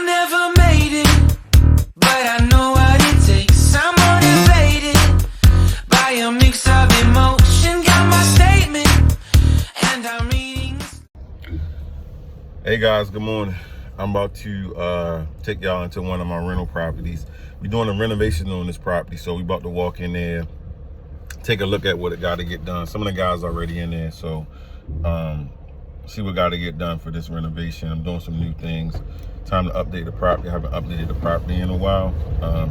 never made it, but I know what it takes. I'm motivated by a mix of emotion. Got my statement, and I'm reading. Hey guys, good morning. I'm about to take y'all into one of my rental properties. We're doing a renovation on this property, so we about to walk in there, take a look at what it got to get done. Some of the guys already in there, so see what got to get done for this renovation. I'm doing some new things. Time to update the property. I haven't updated the property in a while,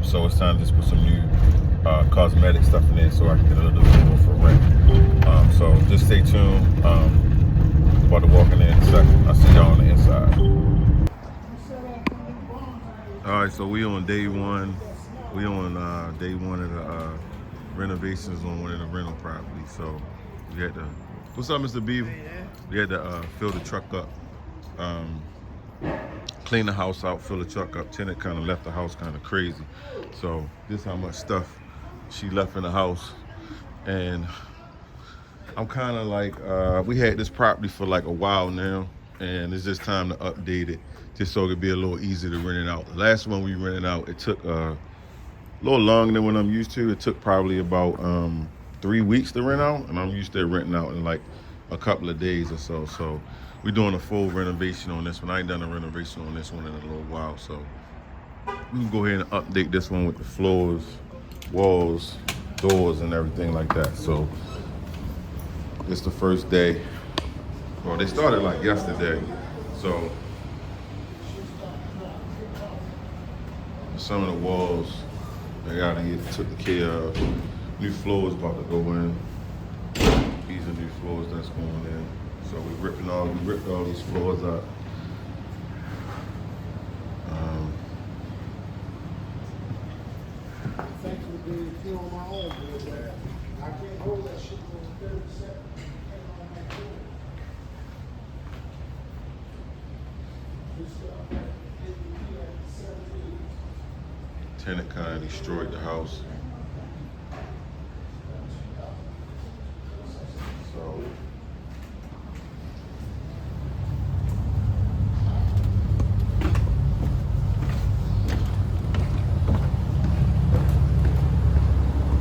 so it's time to just put some new cosmetic stuff in there so I can get a little bit more for rent. So just stay tuned. About to walk in there in a second. I'll see y'all on the inside. All right, so we on day one. We on day one of the renovations on one of the rental properties. So we had to, what's up, Mr. Beaver? We had to fill the truck up, clean the house out, fill the truck up. Tenant kind of left the house kind of crazy. So this is how much stuff she left in the house. And I'm kind of like, we had this property for like a while now, and it's just time to update it just so it could be a little easier to rent it out. The last one we rented out, it took a little longer than what I'm used to. It took probably about 3 weeks to rent out, and I'm used to renting out in like a couple of days or so. So we're doing a full renovation on this one. I ain't done a renovation on this one in a little while, so we can go ahead and update this one with the floors, walls, doors, and everything like that. So it's the first day. Well, they started like yesterday, so some of the walls they gotta get taken care of. New floors about to go in. These are new floors that's going in. So we ripped all these floors up. Tenant kind of destroyed the house. So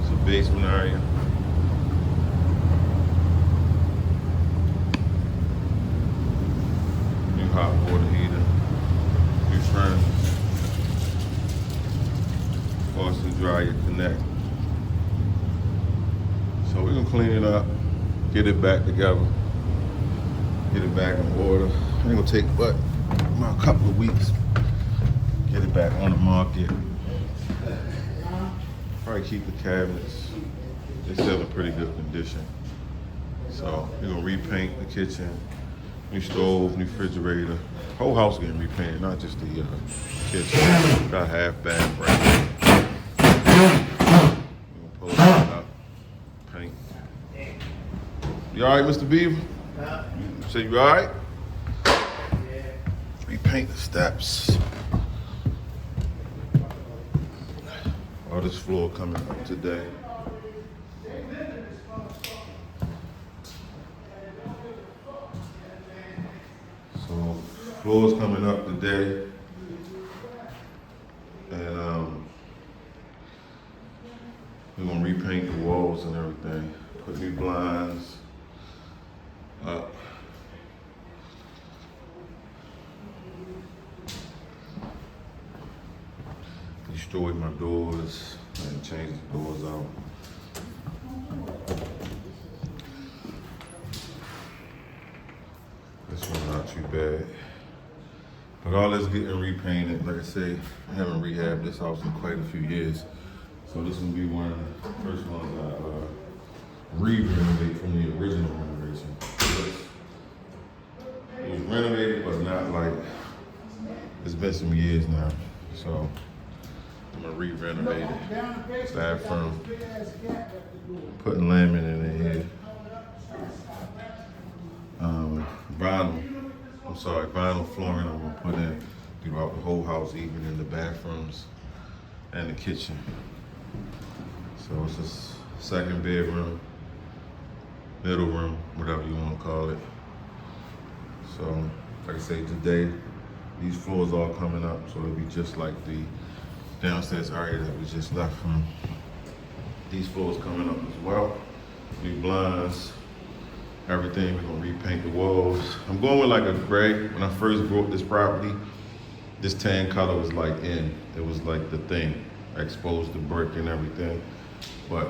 it's a basement area. New hot water heater, new furnace. Washer dryer connect. So we're gonna clean it up, get it back together, get it back in order. It ain't gonna take but about a couple of weeks. Get it back on the market. Probably keep the cabinets. They're still in pretty good condition. So we're gonna repaint the kitchen, new stove, new refrigerator. Whole house getting repainted, not just the kitchen. Got half bath right there. Pull it up, paint. You all right, Mr. Beaver? You say you all right? Yeah. Repaint the steps. All this floor coming up today. So floor's coming up today, and we're gonna repaint the walls and everything. Put new blinds up. Destroyed my doors and changed the doors out. This one's not too bad. But all this getting repainted, like I say, I haven't rehabbed this house in quite a few years. So this will be one of the first ones I re-renovate from the original renovation. It was renovated, but not like, it's been some years now. So I'm gonna re-renovate it. Bathroom, putting laminate in here. Vinyl flooring I'm gonna put in throughout the whole house, even in the bathrooms and the kitchen. So it's just second bedroom, middle room, whatever you want to call it. So, like I say, today These floors all coming up, so it'll be just like the downstairs area that we just left from. These floors coming up as well. New blinds, everything. We're gonna repaint the walls. I'm going with like a gray. When I first bought this property, this tan color was like in. It was like the thing. I exposed the brick and everything. But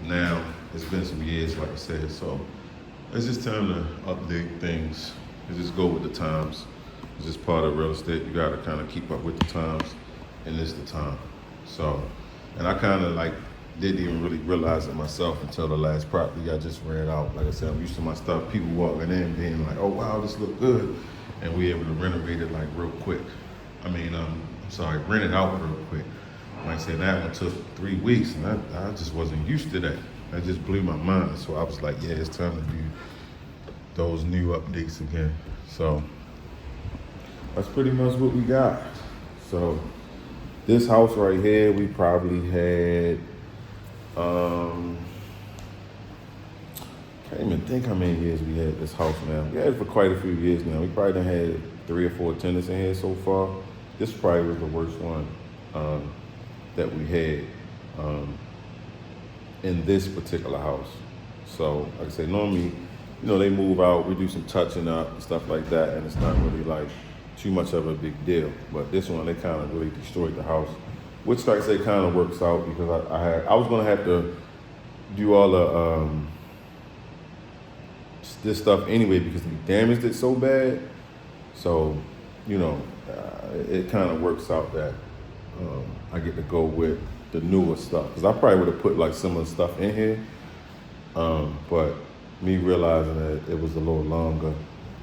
now, it's been some years, like I said, so it's just time to update things. And just go with the times. It's just part of real estate. You gotta kind of keep up with the times, and it's the time. So, and I kind of like didn't even really realize it myself until the last property I just ran out. Like I said, I'm used to my stuff. People walking in being like, "Oh wow, this look good," and we able to renovate it like real quick. Rent it out real quick. Like I said, that one took 3 weeks, and I just wasn't used to that. That just blew my mind. So I was like, yeah, it's time to do those new updates again. So that's pretty much what we got. So this house right here, we probably had, can't even think how many years we had this house now. We had it for quite a few years now. We probably done had 3 or 4 tenants in here so far. This probably was the worst one that we had in this particular house. So like I say, normally, they move out, we do some touching up and stuff like that, and it's not really like too much of a big deal. But this one, they kind of really destroyed the house, which like I say, kind of works out because I was gonna have to do all the this stuff anyway because we damaged it so bad. So, it kind of works out that I get to go with the newer stuff because I probably would have put like some of the stuff in here, but me realizing that it was a little longer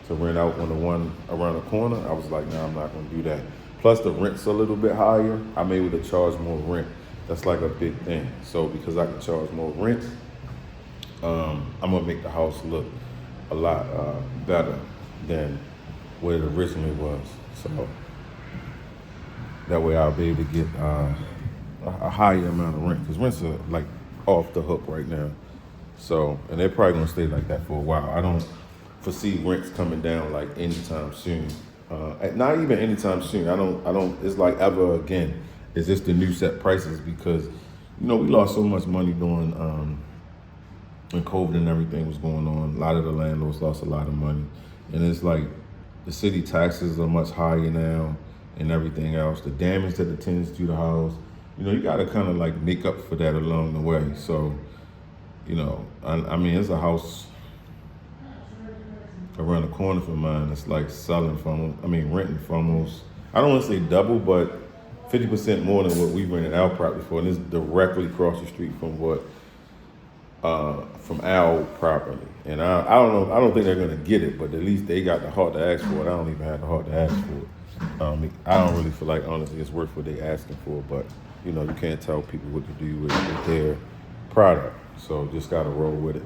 to rent out on the one around the corner, I was like, nah, I'm not gonna do that. Plus the rent's a little bit higher. I'm able to charge more rent. That's like a big thing. So because I can charge more rent, I'm gonna make the house look a lot better than what it originally was. So that way I'll be able to get a higher amount of rent because rents are like off the hook right now. So, and they're probably gonna stay like that for a while. I don't foresee rents coming down like anytime soon. Not even anytime soon. I don't. It's like ever again. Is this the new set prices? Because we lost so much money during when COVID and everything was going on. A lot of the landlords lost a lot of money, and it's like the city taxes are much higher now and everything else. The damage that the tenants do to the house. You got to kind of like make up for that along the way. So, I mean, it's a house around the corner from mine. It's like renting for almost, I don't want to say double, but 50% more than what we rented our property for. And it's directly across the street from from our property. And I don't know, I don't think they're going to get it, but at least they got the heart to ask for it. I don't even have the heart to ask for it. I don't really feel like, honestly, it's worth what they're asking for, but you can't tell people what to do with their product. So just got to roll with it.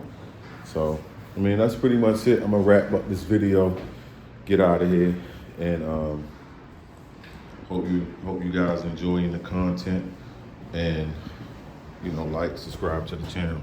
So, I mean, that's pretty much it. I'm going to wrap up this video, get out of here, and hope you guys enjoying the content, and, like, subscribe to the channel.